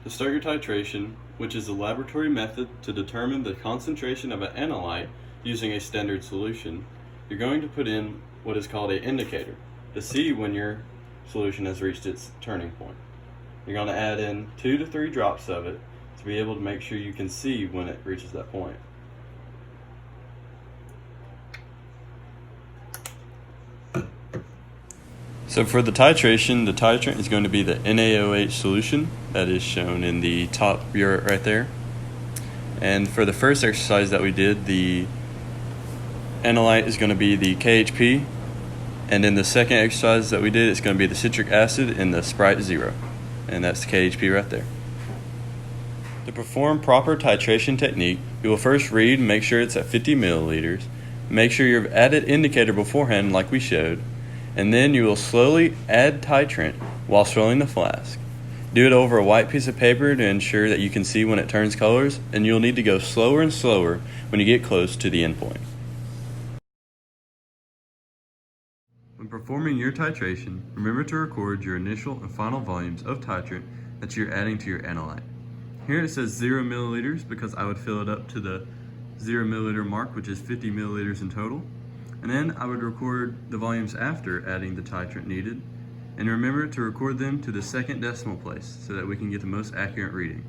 To start your titration, which is a laboratory method to determine the concentration of an analyte using a standard solution, you're going to put in what is called an indicator to see when your solution has reached its turning point. You're going to add in 2 to 3 drops of it to be able to make sure you can see when it reaches that point. So for the titration, the titrant is going to be the NaOH solution that is shown in the top burette right there. And for the first exercise that we did, the analyte is going to be the KHP, and in the second exercise that we did, it's going to be the citric acid and the Sprite 0, and that's the KHP right there. To perform proper titration technique, you will first read and make sure it's at 50 milliliters. Make sure you've added indicator beforehand like we showed, and then you will slowly add titrant while swirling the flask. Do it over a white piece of paper to ensure that you can see when it turns colors, and you'll need to go slower and slower when you get close to the end point. When performing your titration, remember to record your initial and final volumes of titrant that you're adding to your analyte. Here it says 0 milliliters because I would fill it up to the 0 milliliter mark, which is 50 milliliters in total. And then I would record the volumes after adding the titrant needed. And remember to record them to the second decimal place so that we can get the most accurate reading.